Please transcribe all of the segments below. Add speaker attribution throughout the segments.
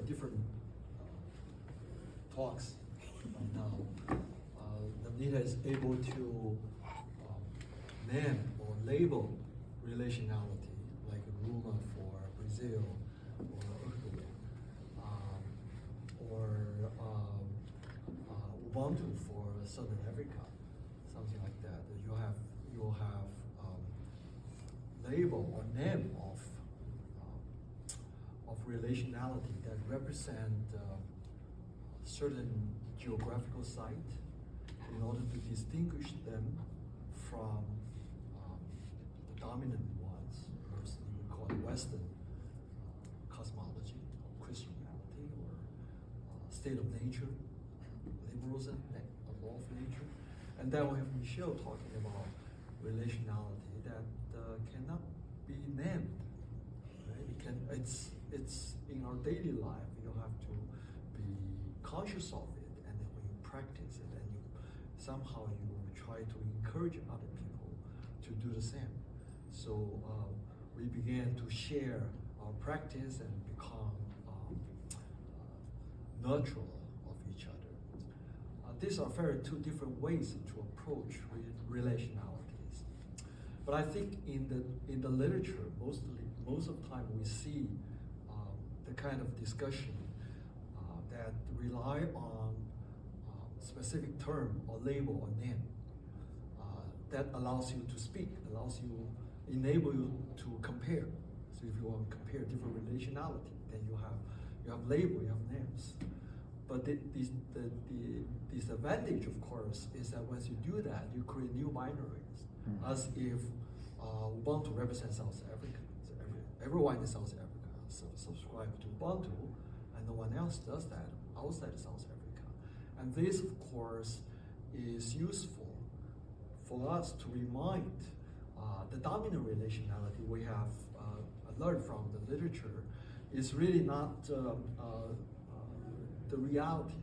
Speaker 1: different talks now. Nita is able to name or label relationality, like Ruma for Brazil, or Uruguay, or Ubuntu for Southern Africa, something like that. You'll have label or name of relationality that represent certain geographical site in order to distinguish them from the dominant ones, mostly we call it Western cosmology, Christianity, or state of nature, liberalism, law of nature. And then we have Michelle talking about relationality that cannot be named. Right? It's in our daily life. You have to be conscious of it, and then when you practice it, and somehow you try to encourage other people to do the same. So we began to share our practice and become nurturer of each other. These are two different ways to approach relationalities. But I think in the literature, most of the time we see the kind of discussion that rely on specific term or label or name that allows you to speak, enable you to compare. So if you want to compare different relationality, then you have label, you have names. But the disadvantage, of course, is that once you do that, you create new binaries, as if Ubuntu represents South Africa. So everyone in South Africa subscribe to Ubuntu, and no one else does that outside South Africa. And this, of course, is useful for us to remind the dominant relationality we have learned from the literature is really not the reality.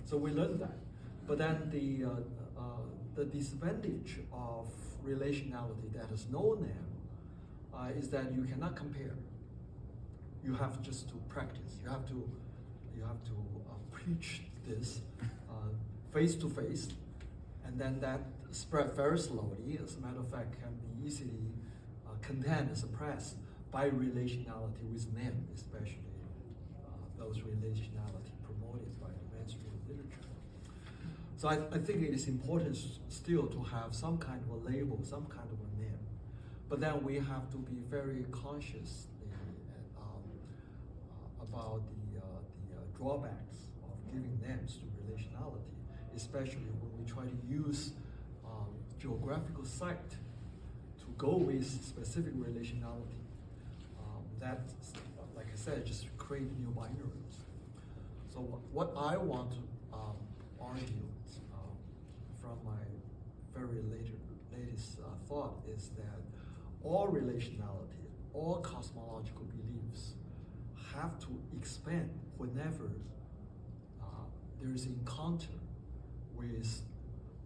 Speaker 1: So we learned that. But then the disadvantage of relationality that is no name is that you cannot compare. You have just to practice. You have to preach this face to face, and then that spread very slowly. As a matter of fact, can be easily contained and suppressed by relationality with name, especially those relationality promoted by the mainstream literature. So I think it is important still to have some kind of a label, some kind of a name, but then we have to be very conscious about the drawbacks of giving names to relationality, especially when we try to use geographical site to go with specific relationality. That, like I said, just create new binaries. So what I want to argue from my very latest thought is that all relationality, all cosmological beliefs have to expand whenever there is encounter with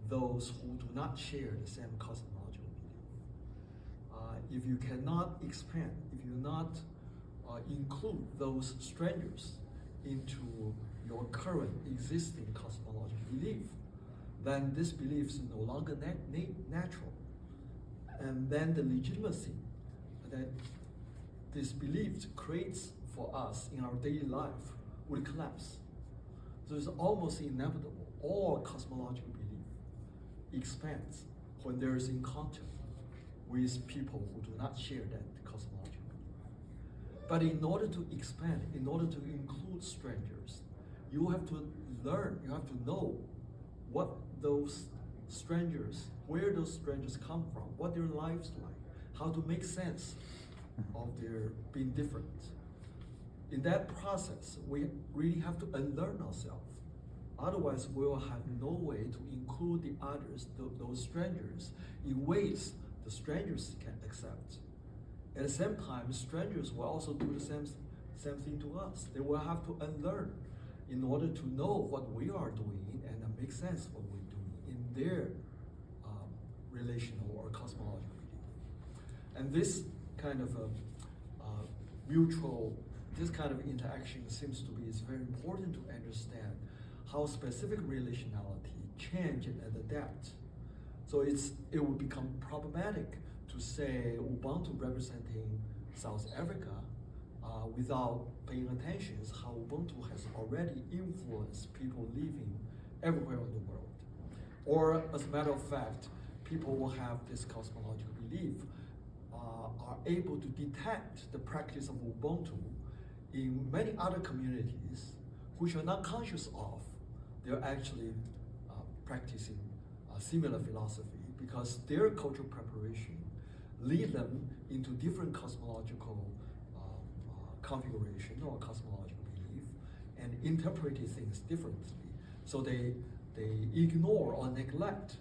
Speaker 1: those who do not share the same cosmological belief. If you cannot expand, if you not include those strangers into your current existing cosmological belief, then this belief is no longer natural. And then the legitimacy that this belief creates for us in our daily life will collapse. So it's almost inevitable. All cosmological belief expands when there is encounter with people who do not share that cosmological belief. But in order to expand, in order to include strangers, you have to learn, you have to know what those strangers, where those strangers come from, what their lives like, how to make sense of their being different. In that process, we really have to unlearn ourselves. Otherwise, we will have no way to include the others, those strangers, in ways the strangers can accept. At the same time, strangers will also do the same thing to us. They will have to unlearn in order to know what we are doing and make sense of what we're doing in their relational or cosmological belief. And this kind of mutual this kind of interaction seems to be is very important to understand how specific relationality change and adapt. So it would become problematic to say Ubuntu representing South Africa without paying attention to how Ubuntu has already influenced people living everywhere in the world. Or as a matter of fact, people who have this cosmological belief are able to detect the practice of Ubuntu in many other communities which are not conscious of. They're actually practicing a similar philosophy because their cultural preparation lead them into different cosmological configuration or cosmological belief and interpret things differently. So they ignore or neglect.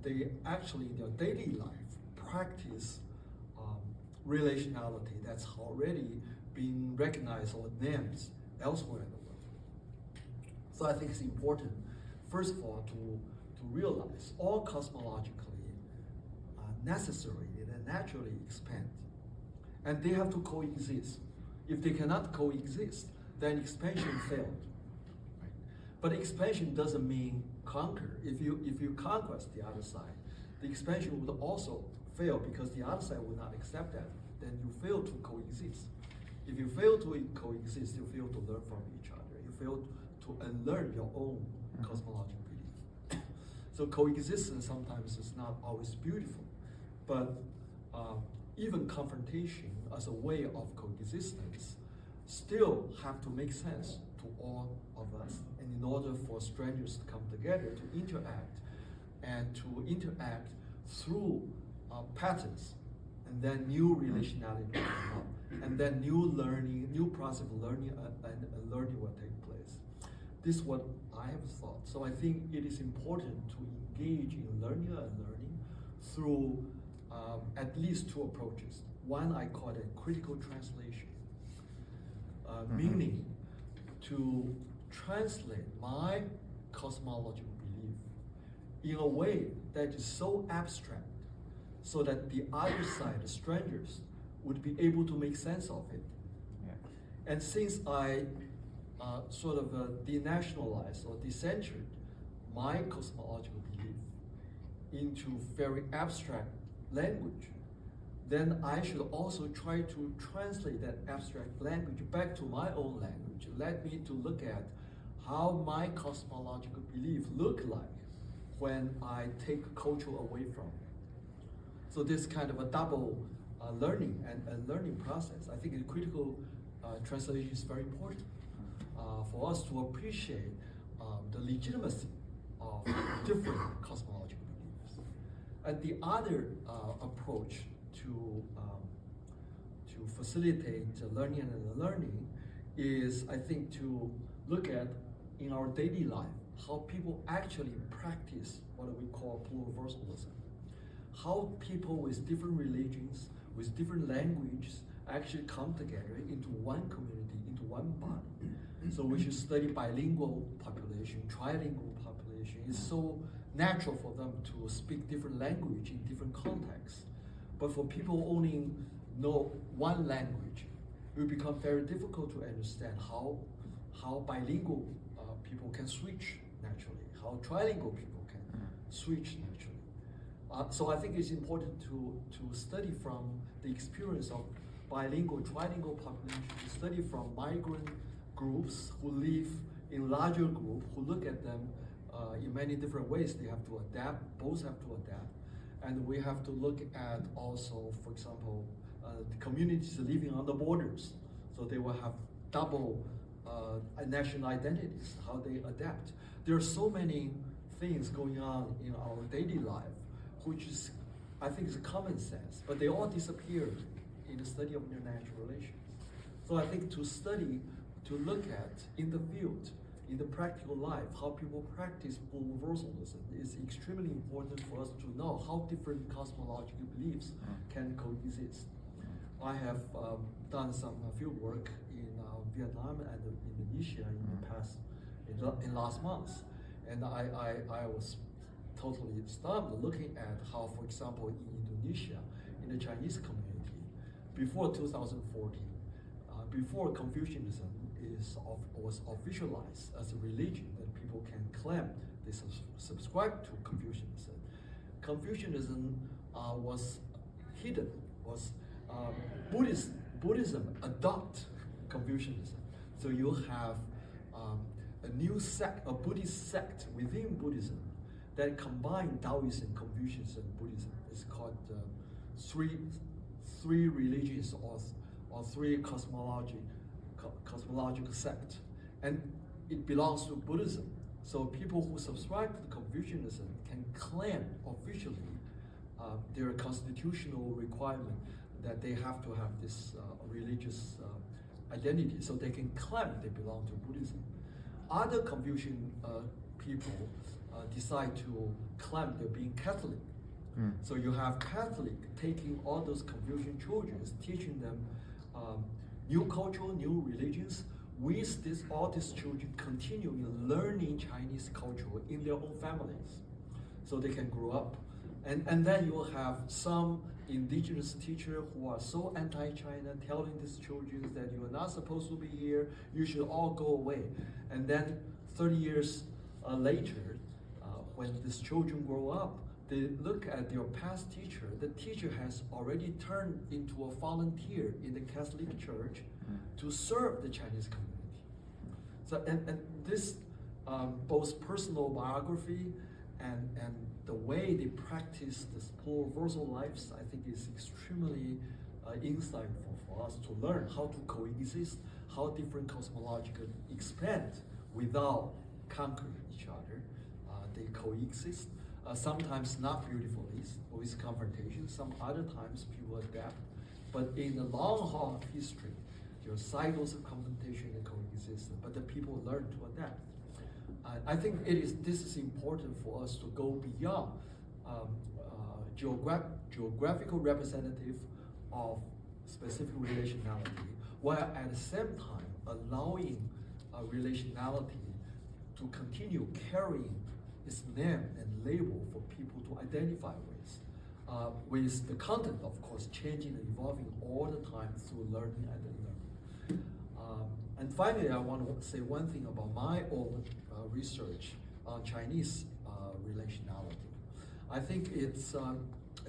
Speaker 1: They actually in their daily life practice relationality that's already been recognized or named elsewhere in the world. So I think it's important, first of all, to realize all cosmologically necessary and naturally expand. And they have to coexist. If they cannot coexist, then expansion failed. Right? But expansion doesn't mean conquer. If you conquest the other side, the expansion would also fail because the other side will not accept that. Then you fail to coexist. If you fail to coexist, you fail to learn from each other. You fail to unlearn your own cosmological belief. So coexistence sometimes is not always beautiful, but even confrontation as a way of coexistence still have to make sense to all of us. And in order for strangers to come together to interact and to interact through patterns, and then new relationality will come up, and then new learning, new process of learning and learning will take place. This is what I have thought. So I think it is important to engage in learning and unlearning through at least two approaches. One I call it critical translation, meaning to translate my cosmological belief in a way that is so abstract so that the other side, the strangers, would be able to make sense of it. Yeah. And since I sort of denationalized or decentered my cosmological belief into very abstract language, then I should also try to translate that abstract language back to my own language. Let me to look at how my cosmological belief look like when I take culture away from it. So this kind of a double learning and learning process, I think a critical translation is very important for us to appreciate the legitimacy of different cosmological beliefs. And the other approach to facilitate learning and unlearning is, I think, to look at in our daily life how people actually practice what we call pluriversalism. How people with different religions, with different languages, actually come together into one community, into one body. So we should study bilingual population, trilingual population. It's so natural for them to speak different language in different contexts. But for people who only know one language, it will become very difficult to understand how bilingual people can switch naturally, how trilingual people can switch naturally. So I think it's important to study from the experience of bilingual, trilingual population, to study from migrant groups who live in larger groups, who look at them in many different ways. They have to adapt, both have to adapt. And we have to look at also, for example, the communities living on the borders. So they will have double national identities, how they adapt. There are so many things going on in our daily life, which is, I think, is common sense, but they all disappear in the study of international relations. So I think to study, to look at in the field, in the practical life, how people practice universalism is extremely important for us to know how different cosmological beliefs can coexist. I have done some field work in Vietnam and Indonesia in the past, in last month, and I was totally stunned looking at how, for example, in Indonesia, in the Chinese community, before 2014, before Confucianism was officialized as a religion that people can claim they subscribe to Confucianism. Confucianism was hidden, was Buddhism adopt Confucianism. So you have a new sect, a Buddhist sect within Buddhism that combine Taoism, Confucianism, and Buddhism. It's called three religions or three cosmological sect, and it belongs to Buddhism. So people who subscribe to Confucianism can claim officially their constitutional requirement that they have to have this religious identity, so they can claim they belong to Buddhism. Other Confucian people decide to claim they're being Catholic. So you have Catholic taking all those Confucian children, teaching them new culture, new religions, with all these children continuing learning Chinese culture in their own families, so they can grow up. And then you will have some indigenous teacher who are so anti-China, telling these children that you are not supposed to be here, you should all go away. And then 30 years later, when these children grow up, they look at their past teacher. The teacher has already turned into a volunteer in the Catholic Church to serve the Chinese community. So, and this both personal biography and the way they practice this pluriversal lives, I think is extremely insightful for us to learn how to coexist, how different cosmological expand without conquering each other. They coexist. Sometimes not beautifully, with confrontation. Some other times people adapt. But in the long haul of history, there are cycles of confrontation and coexistence, but the people learn to adapt. I think this is important for us to go beyond geographical representative of specific relationality, while at the same time allowing relationality to continue carrying its name and label for people to identify with the content, of course, changing and evolving all the time through learning and unlearning. And finally, I want to say one thing about my own research on Chinese relationality. I think it's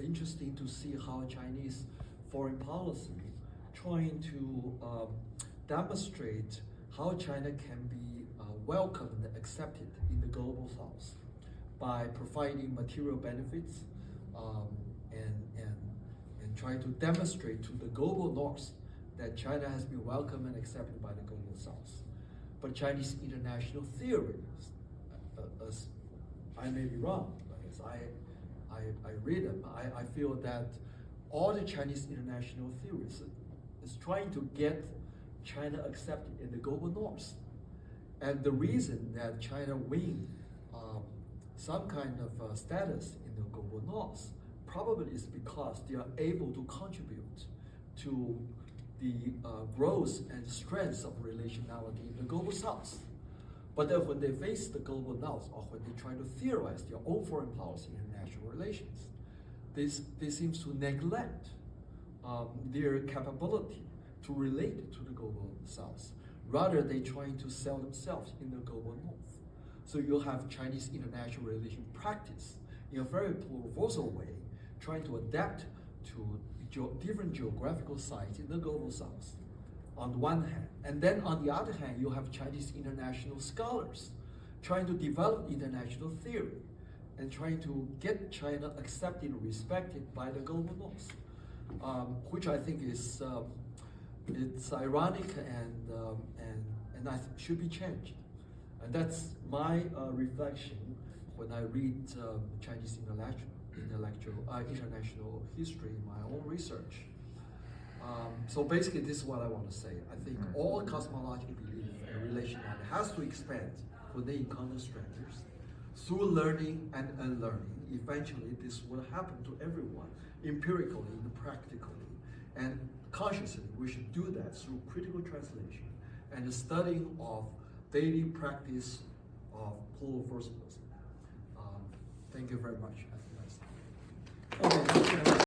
Speaker 1: interesting to see how Chinese foreign policy trying to demonstrate how China can be welcomed and accepted in the global south by providing material benefits and trying to demonstrate to the global north that China has been welcomed and accepted by the global south. But Chinese international theories, I may be wrong, but as I read them, I feel that all the Chinese international theories is trying to get China accepted in the global north. And the reason that China win some kind of status in the global north probably is because they are able to contribute to the growth and strength of relationality in the global south. But then when they face the global north, or when they try to theorize their own foreign policy and international relations, they seem to neglect their capability to relate to the global south. Rather, they trying to sell themselves in the global north. So you'll have Chinese international relation practice in a very pluriversal way, trying to adapt to different geographical sites in the global south, on the one hand. And then on the other hand, you have Chinese international scholars trying to develop international theory and trying to get China accepted and respected by the global north, which I think is it's ironic and I should be changed. And that's my reflection when I read Chinese international history in my own research. So basically, this is what I want to say. I think all cosmological belief and relationality has to expand when they encounter strangers. Through learning and unlearning, eventually this will happen to everyone, empirically and practically. And consciously, we should do that through critical translation and the studying of daily practice of pluriversalism. Thank you very much.